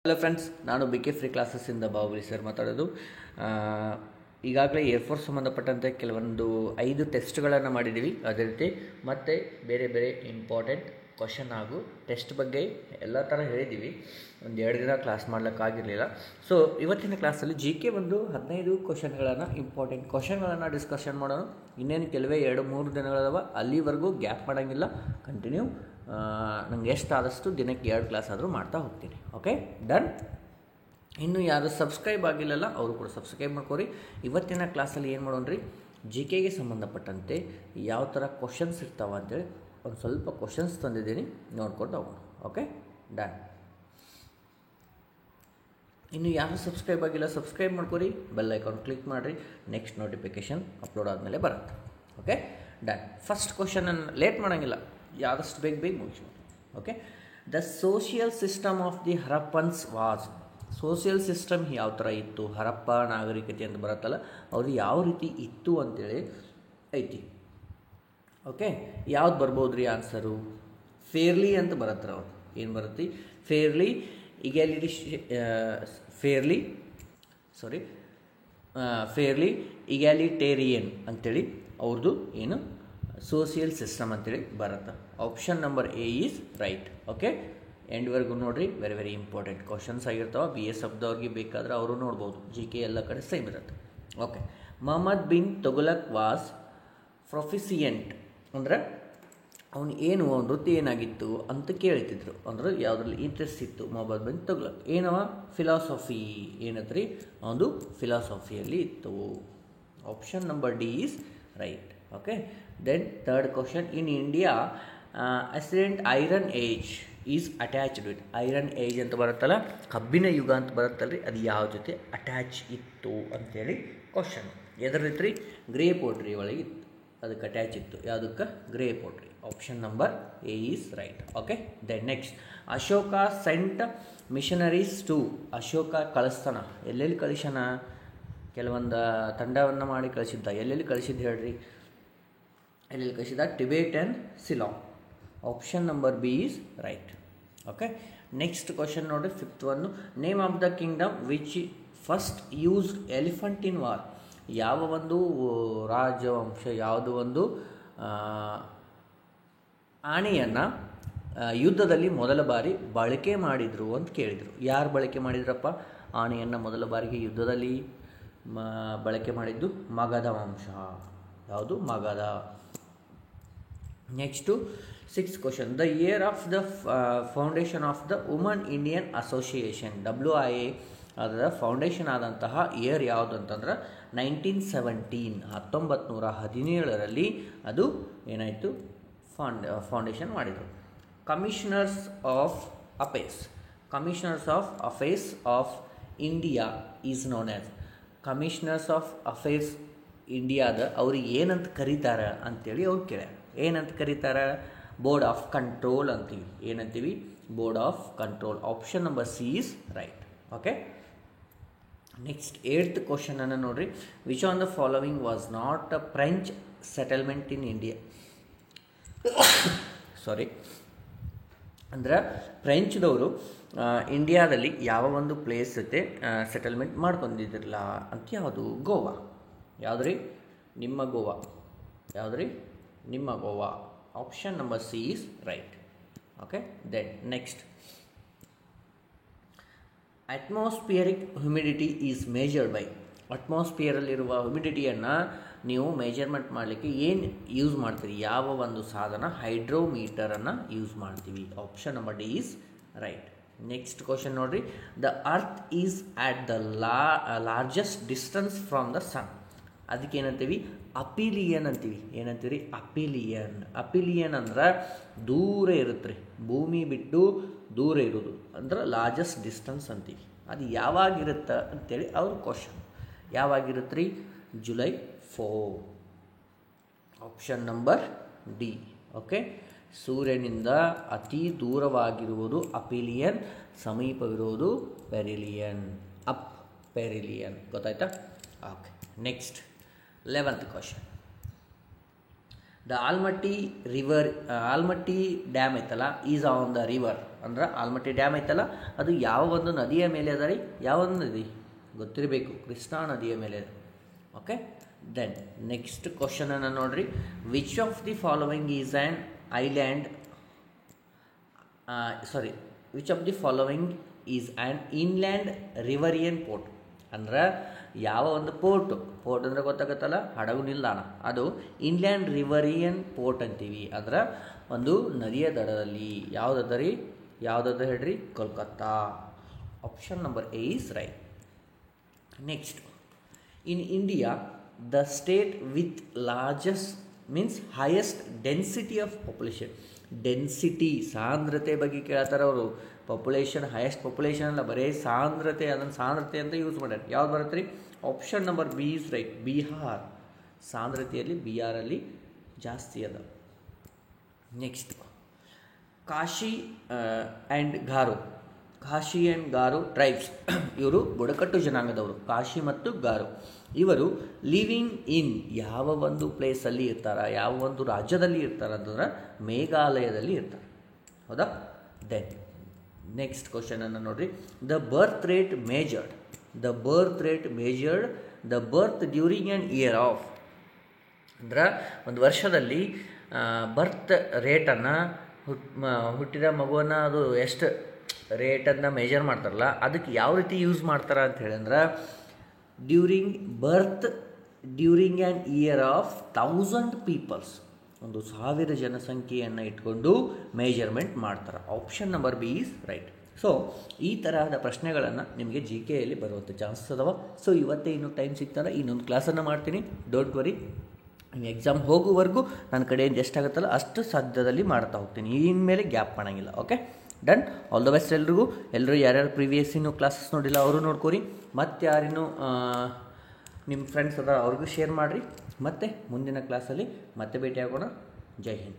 Hello friends, ನಾನು B K free ಕ್ಲಾಸಸ್ಸಿಂದ Bahubali sir ಮಾತಾಡೋದು. ಈಗಾಗಲೇ ಏರ್ಫೋರ್ಸ್ ಸಂಬಂಧಪಟ್ಟಂತೆ ಕೆಲವೊಂದು 5 ಟೆಸ್ಟ್ಗಳನ್ನು ಮಾಡಿದ್ದೀವಿ. ಅದೇ ರೀತಿ ಮತ್ತು ಬೇರೆ ಬೇರೆ ಇಂಪಾರ್ಟೆಂಟ್ ಕ್ವಶನ್ ಹಾಗೂ ಟೆಸ್ಟ್ ಬಗ್ಗೆ ಎಲ್ಲ ಥರ ಹೇಳಿದ್ದೀವಿ. ಒಂದು 2 ದಿನ ಕ್ಲಾಸ್ ಮಾಡಲಿಕ್ಕಾಗಿರಲಿಲ್ಲ. ಸೊ ಇವತ್ತಿನ ಕ್ಲಾಸಲ್ಲಿ ಜಿ ಕೆ ಒಂದು 15 ಕ್ವಶನ್ಗಳನ್ನು, ಇಂಪಾರ್ಟೆಂಟ್ ಕ್ವಶನ್ಗಳನ್ನು ಡಿಸ್ಕಷನ್ ಮಾಡೋಣ. ಇನ್ನೇನು ಕೆಲವೇ 2-3 ದಿನಗಳದವ, ಅಲ್ಲಿವರೆಗೂ ಗ್ಯಾಪ್ ಮಾಡೋಂಗಿಲ್ಲ. ಕಂಟಿನ್ಯೂ ನಂಗೆ ಎಷ್ಟಾದಷ್ಟು ದಿನಕ್ಕೆ 2 ಕ್ಲಾಸ್ ಆದರೂ ಮಾಡ್ತಾ ಹೋಗ್ತೀನಿ. Okay, done. ಇನ್ನು ಯಾರು ಸಬ್ಸ್ಕ್ರೈಬ್ ಆಗಿಲ್ಲಲ್ಲ ಅವರು ಕೂಡ ಸಬ್ಸ್ಕ್ರೈಬ್ ಮಾಡ್ಕೊರಿ. ಇವತ್ತಿನ ಕ್ಲಾಸಲ್ಲಿ ಏನು ಮಾಡೋಣ್ರಿ, ಜಿ ಕೆಗೆ ಸಂಬಂಧಪಟ್ಟಂತೆ ಯಾವ ಥರ ಕ್ವಶನ್ಸ್ ಇರ್ತಾವೆ ಅಂತೇಳಿ ಒಂದು ಸ್ವಲ್ಪ ಕ್ವಶನ್ಸ್ ತಂದಿದ್ದೀನಿ, ನೋಡ್ಕೊಂಡು ಹೋಗೋಣ. Okay, done. ಇನ್ನು ಯಾರು ಸಬ್ಸ್ಕ್ರೈಬ್ ಆಗಿಲ್ಲ ಸಬ್ಸ್ಕ್ರೈಬ್ ಮಾಡ್ಕೊರಿ, ಬೆಲ್ ಐಕಾನ್ ಕ್ಲಿಕ್ ಮಾಡಿರಿ, ನೆಕ್ಸ್ಟ್ ನೋಟಿಫಿಕೇಷನ್ ಅಪ್ಲೋಡ್ ಆದಮೇಲೆ ಬರುತ್ತೆ. Okay, done. ಫಸ್ಟ್ ಕ್ವಶನನ್ನು ಲೇಟ್ ಮಾಡೋಂಗಿಲ್ಲ, ಯಾದಷ್ಟು ಬೇಗ ಮುಗಿಸ್ಬೋದು. Okay, the social system of the Harappans was. Social system ಯಾವ ಥರ ಇತ್ತು, ಹರಪ್ಪ ನಾಗರಿಕತೆ ಅಂತ ಬರುತ್ತಲ್ಲ, ಅವರು ಯಾವ ರೀತಿ ಇತ್ತು ಅಂತೇಳಿ ಐತಿ. ಓಕೆ, ಯಾವ್ದು ಬರ್ಬೋದು ರೀ ಆನ್ಸರು? ಫೇರ್ಲಿ ಅಂತ ಬರತ್ತರ. ಅವ್ರು ಏನು ಬರುತ್ತೆ? ಫೇರ್ಲಿ ಇಗ್ಯಾಲಿಟೇರಿಯನ್ ಅಂತೇಳಿ ಅವ್ರದ್ದು ಏನು ಸೋಷಿಯಲ್ ಸಿಸ್ಟಮ್ ಅಂತೇಳಿ ಬರುತ್ತೆ. Option number A is right. Okay, ಎಂಡ್ವರೆಗೂ ನೋಡಿರಿ, ವೆರಿ ವೆರಿ ಇಂಪಾರ್ಟೆಂಟ್ ಕ್ವಶನ್ಸ್ ಆಗಿರ್ತಾವೆ. ಬಿ ಎಸ್ ಎಫ್ದವ್ರಿಗೆ ಬೇಕಾದ್ರೆ ಅವರು ನೋಡ್ಬೋದು, ಜಿ ಕೆ ಎಲ್ಲ ಕಡೆ ಸೇಮ್ ಇರುತ್ತೆ. Okay, Mohammad bin Tughlaq was proficient ಅಂದ್ರೆ ಅವನು ಏನು, ಅವನ ವೃತ್ತಿ ಏನಾಗಿತ್ತು ಅಂತ ಕೇಳ್ತಿದ್ರು. ಅಂದ್ರೆ ಯಾವುದ್ರಲ್ಲಿ ಇಂಟ್ರೆಸ್ಟ್ ಇತ್ತು ಮೊಹಮ್ಮದ್ ಬಿನ್ ತುಘಲಕ್? ಏನವ? ಫಿಲಾಸಫಿ. ಏನತ್ರಿ? ಅವನು ಫಿಲಾಸಫಿಯಲ್ಲಿ ಇತ್ತು. Option number D is right. Okay, then third question. In India accident iron age is attached with. Iron age ಅಂತ ಬರುತ್ತಲ್ಲ, ಕಬ್ಬಿನ ಯುಗ ಅಂತ ಬರುತ್ತಲ್ಲ ರೀ, ಅದು ಯಾವ ಜೊತೆ ಅಟ್ಯಾಚ್ ಇತ್ತು ಅಂತೇಳಿ ಕ್ವಶನ್. ಎದರಿತ್ತು ರೀ? ಗ್ರೇ ಪೋಟ್ರಿ ಒಳಗೆ ಇತ್ತು, ಅದಕ್ಕೆ ಅಟ್ಯಾಚ್ ಇತ್ತು. ಯಾವುದಕ್ಕೆ? Grey pottery. Option number A is right. Okay, then next. Ashoka sent missionaries to. Ashoka ಕಳಿಸ್ತಾನ, ಎಲ್ಲೆಲ್ಲಿ ಕಳಿಸ್ಯಾನ? ಕೆಲವೊಂದು ತಂಡವನ್ನು ಮಾಡಿ ಕಳಿಸಿದ್ದ. ಎಲ್ಲೆಲ್ಲಿ ಕಳಿಸಿದ್ದು ಹೇಳ್ರಿ? ಎಲ್ಲೆಲ್ಲಿ ಕಳಿಸಿದ? Tibet and Ceylon. Option number B is right. Okay, next question ನೋಡಿರಿ, ಫಿಫ್ತ್ ಒನ್ನು. Name of the kingdom which first used elephant in war. ಯಾವ ಒಂದು ರಾಜವಂಶ, ಯಾವುದು ಒಂದು ಆನೆಯನ್ನು ಯುದ್ಧದಲ್ಲಿ ಮೊದಲ ಬಾರಿ ಬಳಕೆ ಮಾಡಿದರು ಅಂತ ಕೇಳಿದರು. ಯಾರು ಬಳಕೆ ಮಾಡಿದ್ರಪ್ಪ ಆನೆಯನ್ನು ಮೊದಲ ಬಾರಿಗೆ ಯುದ್ಧದಲ್ಲಿ ಬಳಕೆ ಮಾಡಿದ್ದು? ಮಗಧ ವಂಶ. ಯಾವುದು? Magadha. Next six question. The year of the foundation of the woman Indian association, WIA ಅದರ ಫೌಂಡೇಶನ್ ಆದಂತಹ ಇಯರ್ ಯಾವುದು ಅಂತಂದ್ರೆ 1917. 1917ರಲ್ಲಿ ಅದು ಏನಾಯಿತು? ಫೌಂಡೇಶನ್ ಮಾಡಿದರು. Commissioners of affairs of India is known as. Commissioners of affairs ಇಂಡಿಯಾದ ಅವ್ರಿಗೆ ಏನಂತ ಕರೀತಾರೆ ಅಂತೇಳಿ ಅವ್ರು ಕೇಳ್ಯಾರ. ಏನಂತ ಕರೀತಾರೆ? ಬೋರ್ಡ್ ಆಫ್ ಕಂಟ್ರೋಲ್ ಅಂತೀವಿ. ಏನಂತೀವಿ? Board of control. Option number C is right. Okay, next eighth ಕ್ವಶನನ್ನು ನೋಡಿರಿ. Which on the following was not a French settlement in India? Sorry, ಅಂದ್ರೆ ಫ್ರೆಂಚ್ದವರು ಇಂಡಿಯಾದಲ್ಲಿ ಯಾವ ಒಂದು ಪ್ಲೇಸ್ ಜೊತೆ ಸೆಟಲ್ಮೆಂಟ್ ಮಾಡ್ಕೊಂಡಿದ್ದಿರಲ್ಲ ಅಂತ. ಯಾವುದು? ಗೋವಾ. ಯಾವುದ್ರಿ? ನಿಮ್ಮ ಗೋವಾ. ಯಾವುದ್ರಿ? ನಿಮ್ಮ Goa. Option number C is right. Okay, then next. Atmospheric humidity is measured by. ಅಟ್ಮಾಸ್ಫಿಯರಲ್ಲಿರುವ ಹ್ಯುಮಿಡಿಟಿಯನ್ನು ನೀವು ಮೆಜರ್ಮೆಂಟ್ ಮಾಡಲಿಕ್ಕೆ ಏನು ಯೂಸ್ ಮಾಡ್ತೀರಿ? ಯಾವ ಒಂದು ಸಾಧನ? ಹೈಡ್ರೋಮೀಟರನ್ನು ಯೂಸ್ ಮಾಡ್ತೀವಿ. Option number D is right. Next question ನೋಡಿರಿ. The earth is at the largest distance from the sun. ಅದಕ್ಕೆ ಏನಂತೀವಿ? ಅಪಿಲಿಯನ್ ಅಂತೀವಿ. ಏನಂತೀವಿ? ಅಪಿಲಿಯನ್ ಅಂದ್ರೆ ದೂರ ಇರುತ್ತೆ ರೀ, ಭೂಮಿ ಬಿಟ್ಟು ದೂರ ಇರೋದು ಅಂದ್ರೆ ಲಾರ್ಜೆಸ್ಟ್ ಡಿಸ್ಟೆನ್ಸ್ ಅಂತೀವಿ. ಅದು ಯಾವಾಗಿರುತ್ತೆ ಅಂತೇಳಿ ಅವ್ರ ಕ್ವಶನ್. ಯಾವಾಗಿರುತ್ತೆ ರೀ? July 4. Option number D. Okay, ಸೂರ್ಯನಿಂದ ಅತಿ ದೂರವಾಗಿರುವುದು ಅಪಿಲಿಯನ್, ಸಮೀಪವಿರುವುದು ಪೆರಿಲಿಯನ್. ಪೆರಿಲಿಯನ್. ಗೊತ್ತಾಯ್ತಾ? Okay, next 11th question. The Almatti river Almatti dam ಐತಲ್ಲ ಈಸ್ ಆನ್ ದ ರಿವರ್ ಅಂದ್ರೆ ಆಲ್ಮಟ್ಟಿ ಡ್ಯಾಮ್ ಐತಲ್ಲ ಅದು ಯಾವ ಒಂದು ನದಿಯ ಮೇಲೆ ಅದ ರೀ? ಯಾವ ಒಂದು ನದಿ ಗೊತ್ತಿರಬೇಕು, ಕೃಷ್ಣಾ ನದಿಯ ಮೇಲೆ ಇದೆ. ಓಕೆ, ದೆನ್ ನೆಕ್ಸ್ಟ್ ಕ್ವಶನನ್ನು ನೋಡ್ರಿ. Which of the following is an island which of the following is an inland riverine port ಅಂದ್ರೆ ಯಾವ ಒಂದು ಪೋರ್ಟ್ ಅಂದರೆ ಗೊತ್ತಾಗತ್ತಲ್ಲ, ಹಡಗು ನಿಲ್ದಾಣ, ಅದು ಇನ್ಲ್ಯಾಂಡ್ ರಿವರಿಯನ್ ಪೋರ್ಟ್ ಅಂತೀವಿ. ಅಂದ್ರೆ ಒಂದು ನದಿಯ ದಡದಲ್ಲಿ ಯಾವುದದ ಹೇಳ್ರಿ? Kolkata. Option number A is right. Next, in India the state with largest means highest density of population. Density ಸಾಂದ್ರತೆ ಬಗ್ಗೆ ಕೇಳ್ತಾರೆ ಅವರು. ಪಾಪ್ಯುಲೇಷನ್ ಹೈಯೆಸ್ಟ್ ಪಾಪ್ಯುಲೇಷನ್ ಅಲ್ಲ, ಬರೀ ಸಾಂದ್ರತೆ, ಅದನ್ನು ಸಾಂದ್ರತೆ ಅಂತ ಯೂಸ್ ಮಾಡ್ಯಾರ. ಯಾವ್ದು ಬರುತ್ತೆ ರೀ? Option number B is right. Bihar. ಸಾಂದ್ರತೆಯಲ್ಲಿ ಬಿಹಾರಲ್ಲಿ ಜಾಸ್ತಿ ಅದ. Next, Kashi and Garo tribes ಇವರು ಬುಡಕಟ್ಟು ಜನಾಂಗದವರು. ಕಾಶಿ ಮತ್ತು ಗಾರೋ ಇವರು ಲಿವಿಂಗ್ ಇನ್ ಯಾವ ಒಂದು ಪ್ಲೇಸಲ್ಲಿ ಇರ್ತಾರೆ, ಯಾವ ಒಂದು ರಾಜ್ಯದಲ್ಲಿ ಇರ್ತಾರೆ ಅಂತಂದ್ರೆ ಮೇಘಾಲಯದಲ್ಲಿ ಇರ್ತಾರೆ. ಹೌದಾ? ದೆನ್ ನೆಕ್ಸ್ಟ್ ಕ್ವಶನನ್ನು ನೋಡಿರಿ. The birth rate measured the birth during an year of ಅಂದ್ರೆ ಒಂದು ವರ್ಷದಲ್ಲಿ ಬರ್ತ್ ರೇಟನ್ನು ಹುಟ್ಟಿದ ಮಗುವನ್ನು ಅದು ಎಷ್ಟು ರೇಟನ್ನು ಮೆಜರ್ ಮಾಡ್ತಾರಲ್ಲ ಅದಕ್ಕೆ ಯಾವ ರೀತಿ ಯೂಸ್ ಮಾಡ್ತಾರೆ ಅಂತ ಹೇಳಿದ್ರೆ during an year of 1000 peoples, ಒಂದು 1000 ಜನಸಂಖ್ಯೆಯನ್ನು ಇಟ್ಕೊಂಡು ಮೇಜರ್ಮೆಂಟ್ ಮಾಡ್ತಾರೆ. Option number B is right. So ಈ ತರಹದ ಪ್ರಶ್ನೆಗಳನ್ನು ನಿಮಗೆ ಜಿ ಕೆಯಲ್ಲಿ ಬರುವಂಥ ಚಾನ್ಸಸ್ ಅದಾವ. ಸೊ ಇವತ್ತೇ ಇನ್ನೂ ಟೈಮ್ ಸಿಗ್ತಲ್ಲ, ಇನ್ನೊಂದು ಕ್ಲಾಸನ್ನು ಮಾಡ್ತೀನಿ. ಡೋಂಟ್ ವರಿ, ಎಕ್ಸಾಮ್ ಹೋಗುವವರೆಗೂ ನನ್ನ ಕಡೆಯಿಂದ ಎಷ್ಟಾಗುತ್ತಲ್ಲ ಅಷ್ಟು ಸಾಧ್ಯದಲ್ಲಿ ಮಾಡ್ತಾ ಹೋಗ್ತೀನಿ. ಇನ್ಮೇಲೆ ಗ್ಯಾಪ್ ಮಾಡೋಂಗಿಲ್ಲ. Okay, done. All the best ಎಲ್ರಿಗೂ. ಎಲ್ಲರೂ ಯಾರ್ಯಾರು ಪ್ರೀವಿಯಸ್ ಇನ್ನೂ ಕ್ಲಾಸಸ್ ನೋಡಿಲ್ಲ ಅವರು ನೋಡ್ಕೊರಿ. ಮತ್ತು ಯಾರಿನ್ನೂ ನಿಮ್ಮ ಫ್ರೆಂಡ್ಸ್ ಅದ ಅವ್ರಿಗೂ ಶೇರ್ ಮಾಡಿರಿ. ಮತ್ತು ಮುಂದಿನ ಕ್ಲಾಸಲ್ಲಿ ಮತ್ತೆ ಭೇಟಿ ಆಗೋಣ. ಜೈ ಹಿಂದ್.